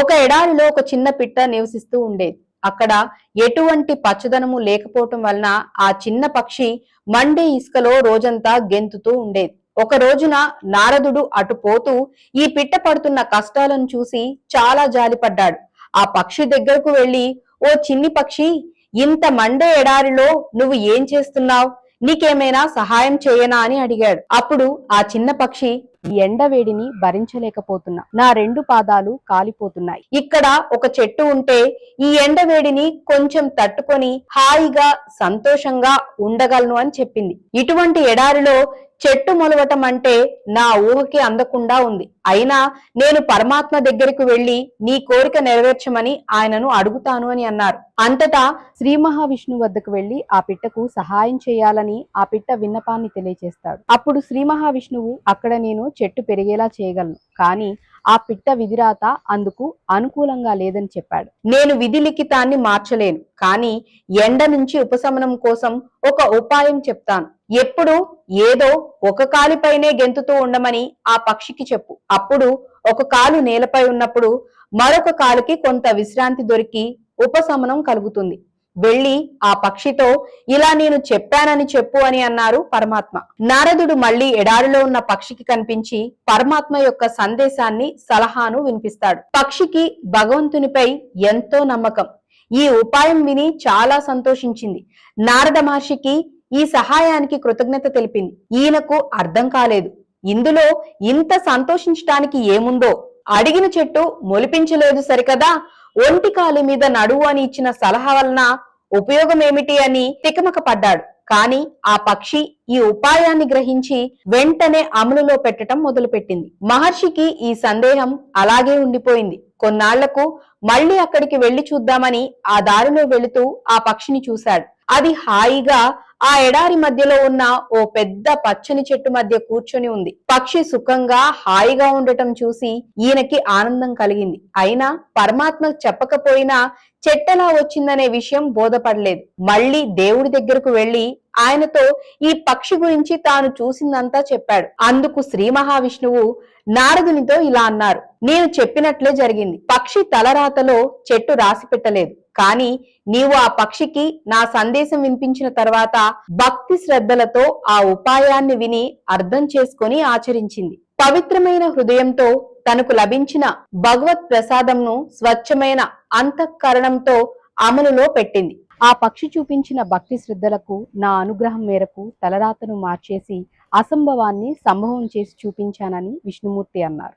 ఒక ఎడారిలో ఒక చిన్న పిట్ట నివసిస్తూ ఉండేది. అక్కడ ఎటువంటి పచ్చదనము లేకపోవటం వలన ఆ చిన్న పక్షి మండే ఇసుకలో రోజంతా గెంతుతూ ఉండేది. ఒక రోజున నారదుడు అటు పోతూ ఈ పిట్ట పడుతున్న కష్టాలను చూసి చాలా జాలిపడ్డాడు. ఆ పక్షి దగ్గరకు వెళ్లి, ఓ చిన్ని పక్షి, ఇంత మండే ఎడారిలో నువ్వు ఏం చేస్తున్నావు? నీకేమైనా సహాయం చేయనా అని అడిగాడు. అప్పుడు ఆ చిన్న పక్షి, ఎండవేడిని భరించలేకపోతున్నా, నా 2 పాదాలు కాలిపోతున్నాయి. ఇక్కడ ఒక చెట్టు ఉంటే ఈ ఎండవేడిని కొంచెం తట్టుకొని హాయిగా సంతోషంగా ఉండగలను అని చెప్పింది. ఇటువంటి ఎడారిలో చెట్టు మొలవటం అంటే నా ఊహకి అందకుండా ఉంది. అయినా నేను పరమాత్మ దగ్గరికి వెళ్లి నీ కోరిక నెరవేర్చమని ఆయనను అడుగుతాను అని అన్నారు. అంతటా శ్రీ మహావిష్ణువు వద్దకు వెళ్లి ఆ పిట్టకు సహాయం చేయాలని ఆ పిట్ట విన్నపాన్ని తెలియజేస్తాడు. అప్పుడు శ్రీ మహావిష్ణువు, అక్కడ నేను చెట్టు పెరిగేలా చేయగలను, కానీ ఆ పిట్ట విధిరాత అందుకు అనుకూలంగా లేదని చెప్పాడు. నేను విధి లిఖితాన్ని మార్చలేను, కానీ ఎండ నుంచి ఉపశమనం కోసం ఒక ఉపాయం చెప్తాను. ఎప్పుడు ఏదో ఒక కాలిపైనే గెంతుతూ ఉండమని ఆ పక్షికి చెప్పు. అప్పుడు ఒక కాలు నేలపై ఉన్నప్పుడు మరొక కాలుకి కొంత విశ్రాంతి దొరికి ఉపశమనం కలుగుతుంది. వెళ్లి ఆ పక్షితో ఇలా నేను చెప్పానని చెప్పు అని అన్నారు పరమాత్మ. నారదుడు మళ్లీ ఎడారిలో ఉన్న పక్షికి కనిపించి పరమాత్మ యొక్క సందేశాన్ని, సలహాను వినిపిస్తాడు. పక్షికి భగవంతునిపై ఎంతో నమ్మకం. ఈ ఉపాయం విని చాలా సంతోషించింది. నారద మహర్షికి ఈ సహాయానికి కృతజ్ఞత తెలిపింది. ఈయనకు అర్థం కాలేదు, ఇందులో ఇంత సంతోషించటానికి ఏముందో. అడిగిన చెట్టు మొలిపించలేదు సరికదా, ఒంటి కాలు మీద నడువు అని ఇచ్చిన సలహా వలన ఉపయోగం ఏమిటి అని తికమక పడ్డాడు. కాని ఆ పక్షి ఈ ఉపాయాన్ని గ్రహించి వెంటనే అమలులో పెట్టడం మొదలుపెట్టింది. మహర్షికి ఈ సందేహం అలాగే ఉండిపోయింది. కొన్నాళ్లకు మళ్లీ అక్కడికి వెళ్లి చూద్దామని ఆ దారిలో వెళుతూ ఆ పక్షిని చూశాడు. అది హాయిగా ఆ ఎడారి మధ్యలో ఉన్న ఓ పెద్ద పచ్చని చెట్టు మధ్య కూర్చొని ఉంది. పక్షి సుఖంగా హాయిగా ఉండటం చూసి ఈయనకి ఆనందం కలిగింది. అయినా పరమాత్మ చెప్పకపోయినా చెట్టెలా వచ్చిందనే విషయం బోధపడలేదు. మళ్లీ దేవుడి దగ్గరకు వెళ్లి ఆయనతో ఈ పక్షి గురించి తాను చూసిందంతా చెప్పాడు. అందుకు శ్రీ మహావిష్ణువు నారదునితో ఇలా అన్నారు, నేను చెప్పినట్లే జరిగింది. పక్షి తలరాతలో చెట్టు రాసి పెట్టలేదు, కానీ నీవు ఆ పక్షికి నా సందేశం వినిపించిన తర్వాత భక్తి శ్రద్ధలతో ఆ ఉపాయాన్ని విని అర్థం చేసుకొని ఆచరించింది. పవిత్రమైన హృదయంతో తనకు లభించిన భగవత్ ప్రసాదంను స్వచ్ఛమైన అంతఃకరణంతో అమలులో పెట్టింది. ఆ పక్షి చూపించిన భక్తి శ్రద్ధలకు నా అనుగ్రహం మేరకు తలరాతను మార్చేసి అసంభవాన్ని సంభవం చేసి చూపించానని విష్ణుమూర్తి అన్నారు.